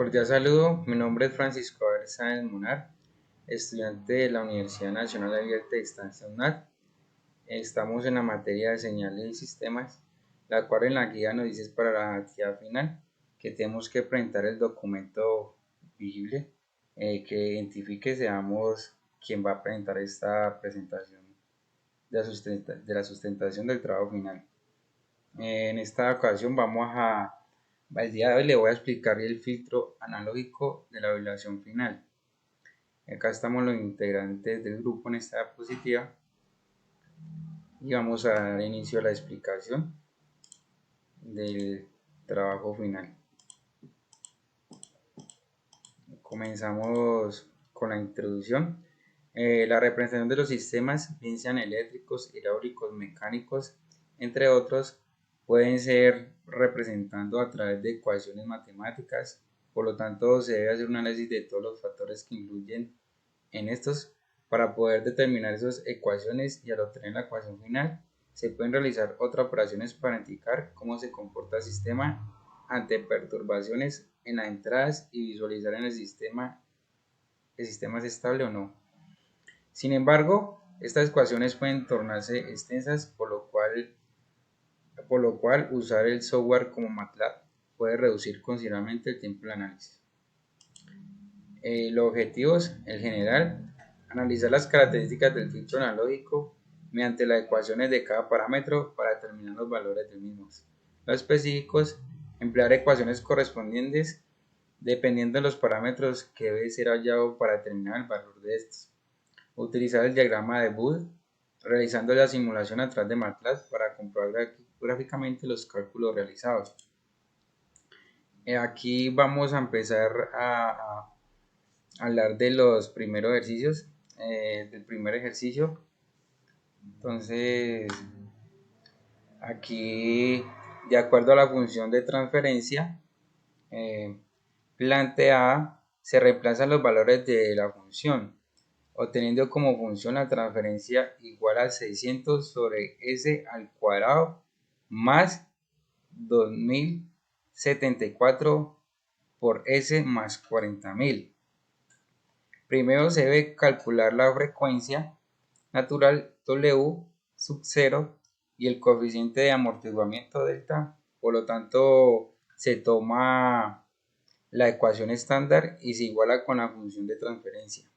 Cordial saludo, mi nombre es Francisco Javier Sáenz Munar, estudiante de la Universidad Nacional Abierta de Distancia UNAD. Estamos en la materia de señales y sistemas, la cual en la guía nos dice para la actividad final que tenemos que presentar el documento visible que identifique, seamos quién va a presentar esta presentación de la sustentación del trabajo final. En esta ocasión el día de hoy le voy a explicar el filtro analógico de la evaluación final. Acá estamos los integrantes del grupo en esta diapositiva y vamos a dar inicio a la explicación del trabajo final. Comenzamos con la introducción. La representación de los sistemas, bien sean eléctricos, hidráulicos, mecánicos, entre otros, pueden ser representando a través de ecuaciones matemáticas. Por lo tanto, se debe hacer un análisis de todos los factores que influyen en estos para poder determinar esas ecuaciones, y al obtener la ecuación final se pueden realizar otras operaciones para indicar cómo se comporta el sistema ante perturbaciones en las entradas y visualizar en el sistema es estable o no. Sin embargo, estas ecuaciones pueden tornarse extensas, por lo cual usar el software como MATLAB puede reducir considerablemente el tiempo de análisis. Los objetivos, el general, analizar las características del filtro analógico mediante las ecuaciones de cada parámetro para determinar los valores de mismos. Los específicos, emplear ecuaciones correspondientes dependiendo de los parámetros que debe ser hallado para determinar el valor de estos. Utilizar el diagrama de Booth, realizando la simulación a través de MATLAB para comprobar gráficamente los cálculos realizados. Aquí vamos a empezar a hablar de los primeros ejercicios, del primer ejercicio. Entonces, aquí, de acuerdo a la función de transferencia planteada, se reemplazan los valores de la función, obteniendo como función la transferencia igual a 600 sobre s al cuadrado más 2074 por s más 40.000. Primero se debe calcular la frecuencia natural W sub 0 y el coeficiente de amortiguamiento delta. Por lo tanto, se toma la ecuación estándar y se iguala con la función de transferencia,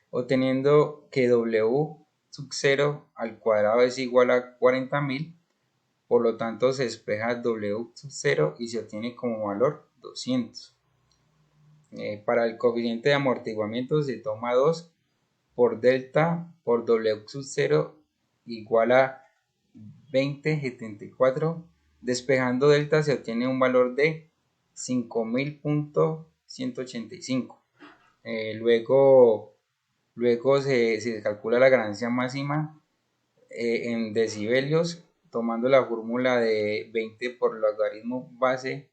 obteniendo que W sub 0 al cuadrado es igual a 40.000. Por lo tanto, se despeja W sub 0 y se obtiene como valor 200. Para el coeficiente de amortiguamiento se toma 2 por delta por W sub 0 igual a 2074. Despejando delta se obtiene un valor de 5000.185. Luego se calcula la ganancia máxima en decibelios, tomando la fórmula de 20 por logaritmo base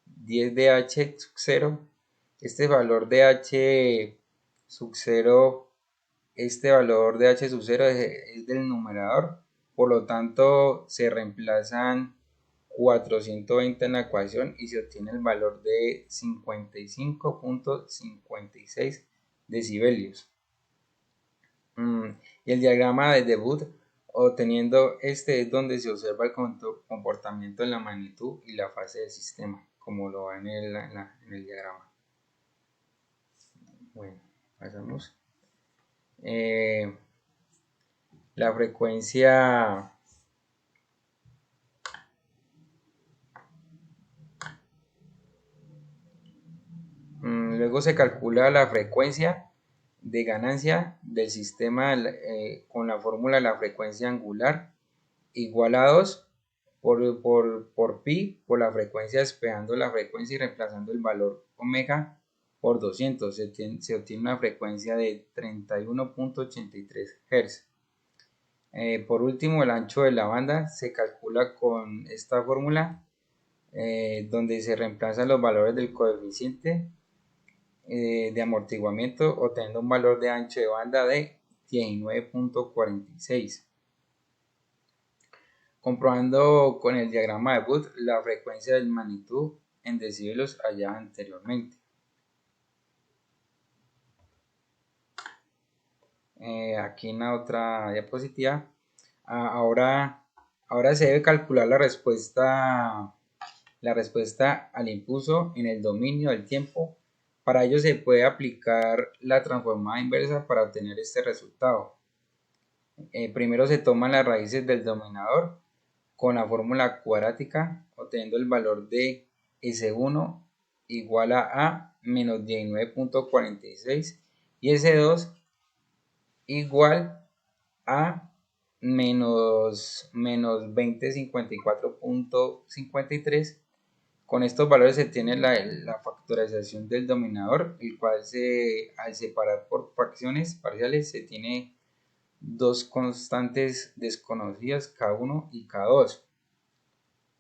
10 de h sub 0. Este valor de h sub 0 es del numerador, por lo tanto se reemplazan 420 en la ecuación y se obtiene el valor de 55.56 decibelios. Y el diagrama de Booth, obteniendo este, es donde se observa el comportamiento en la magnitud y la fase del sistema, como lo va en el diagrama. Bueno, pasamos. La frecuencia luego se calcula la frecuencia de ganancia del sistema con la fórmula de la frecuencia angular igual a 2 por pi por la frecuencia, despejando la frecuencia y reemplazando el valor omega por 200. Se obtiene una frecuencia de 31.83 Hz. Por último, el ancho de la banda se calcula con esta fórmula, donde se reemplazan los valores del coeficiente de amortiguamiento, obteniendo un valor de ancho de banda de 19.46. Comprobando con el diagrama de Booth la frecuencia de magnitud en decíbelos allá anteriormente. Aquí en la otra diapositiva, ahora se debe calcular la respuesta al impulso en el dominio del tiempo. Para ello se puede aplicar la transformada inversa para obtener este resultado. Primero se toman las raíces del denominador con la fórmula cuadrática, obteniendo el valor de S1 igual a menos 19.46 y S2 igual a menos 2054.53. Con estos valores se tiene la factorización del denominador, el cual al separar por fracciones parciales se tiene dos constantes desconocidas, K1 y K2.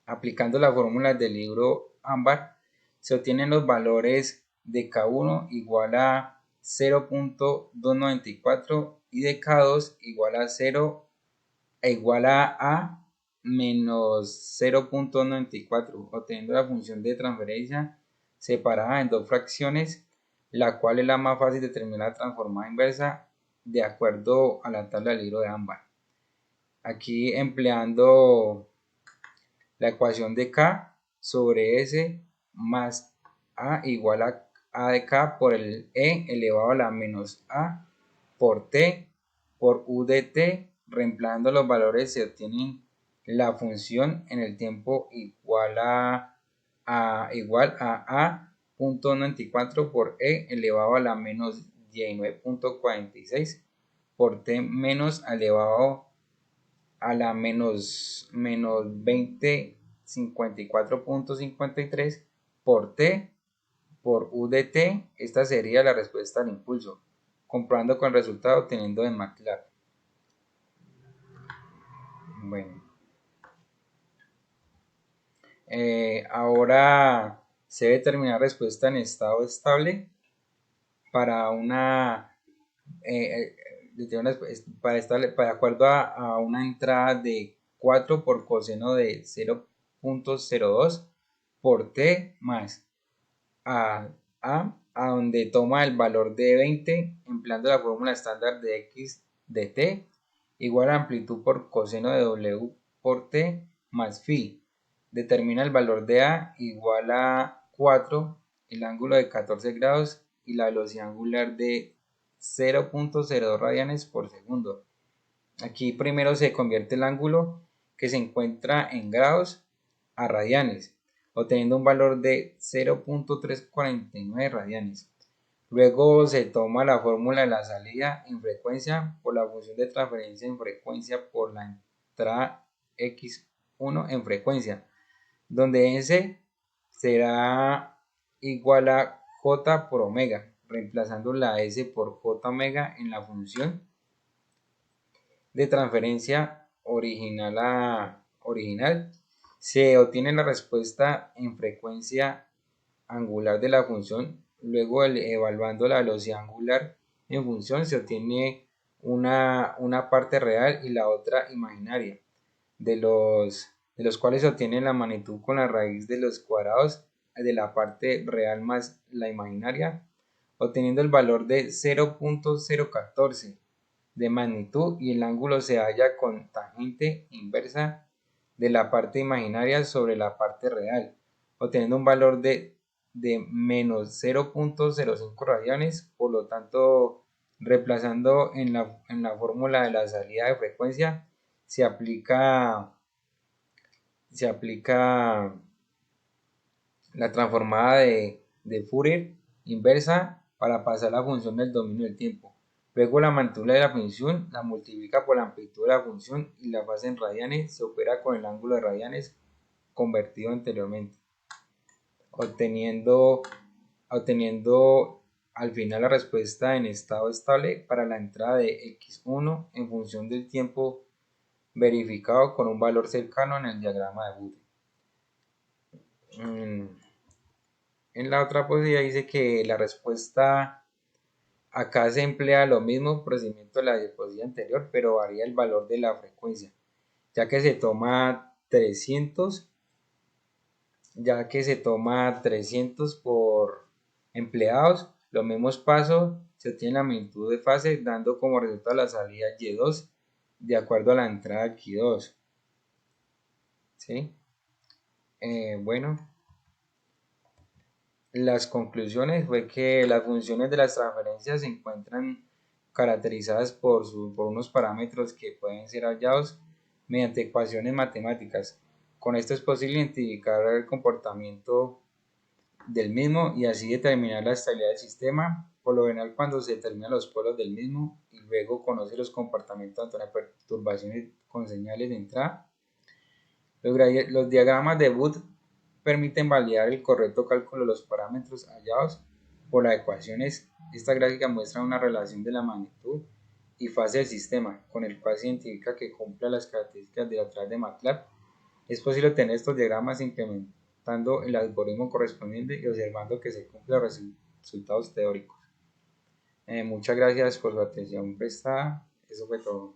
Aplicando la fórmula del libro ámbar, se obtienen los valores de K1 igual a 0.294 y de K2 igual a 0 igual a menos 0.94, obteniendo la función de transferencia separada en dos fracciones, la cual es la más fácil de determinar la transformada inversa de acuerdo a la tabla del libro de ámbar. Aquí empleando la ecuación de K sobre S más A igual a A de K por el E elevado a la menos A por T por U de T, reemplazando los valores se obtienen la función en el tiempo igual a A.94 por E elevado a la menos 19.46 por T menos elevado a la menos 2054.53 por T por U de T. Esta sería la respuesta al impulso, comprobando con el resultado obteniendo de MATLAB. Bueno, ahora se debe determinar respuesta en estado estable para de acuerdo a una entrada de 4 por coseno de 0.02 por T más a donde toma el valor de 20 empleando la fórmula estándar de x de t igual a amplitud por coseno de w por t más phi. Determina el valor de a igual a 4, el ángulo de 14 grados y la velocidad angular de 0.02 radianes por segundo. Aquí primero se convierte el ángulo que se encuentra en grados a radianes, obteniendo un valor de 0.349 radianes. Luego se toma la fórmula de la salida en frecuencia por la función de transferencia en frecuencia por la entrada x1 en frecuencia, donde S será igual a J por omega, reemplazando la S por J omega en la función de transferencia original se obtiene la respuesta en frecuencia angular de la función. Luego evaluando la velocidad angular en función se obtiene una parte real y la otra imaginaria, de los cuales se obtiene la magnitud con la raíz de los cuadrados de la parte real más la imaginaria, obteniendo el valor de 0.014 de magnitud y el ángulo se halla con tangente inversa de la parte imaginaria sobre la parte real, obteniendo un valor de menos 0.05 radianes. Por lo tanto, reemplazando en la fórmula de la salida de frecuencia, se aplica la transformada de Fourier inversa para pasar la función del dominio del tiempo. Luego la magnitud de la función la multiplica por la amplitud de la función y la fase en radianes se opera con el ángulo de radianes convertido anteriormente, obteniendo al final la respuesta en estado estable para la entrada de x1 en función del tiempo verificado con un valor cercano en el diagrama de Bode. En la otra posibilidad dice que la respuesta acá se emplea lo mismo procedimiento de la diapositiva anterior, pero varía el valor de la frecuencia, ya que se toma 300 ya que se toma 300 por empleados. Los mismos pasos se obtiene la magnitud de fase, dando como resultado la salida Y2 de acuerdo a la entrada Q2. ¿Sí? Bueno, las conclusiones fue que las funciones de las transferencias se encuentran caracterizadas por unos parámetros que pueden ser hallados mediante ecuaciones matemáticas. Con esto es posible identificar el comportamiento del mismo y así determinar la estabilidad del sistema. Por lo general, cuando se determinan los polos del mismo y luego conoce los comportamientos ante las perturbaciones con señales de entrada, los diagramas de Booth permiten validar el correcto cálculo de los parámetros hallados por las ecuaciones. Esta gráfica muestra una relación de la magnitud y fase del sistema, con el cual se identifica que cumple las características de la través de MATLAB. Es posible obtener estos diagramas implementando el algoritmo correspondiente y observando que se cumplen los resultados teóricos. Muchas gracias por su atención prestada. Eso fue todo.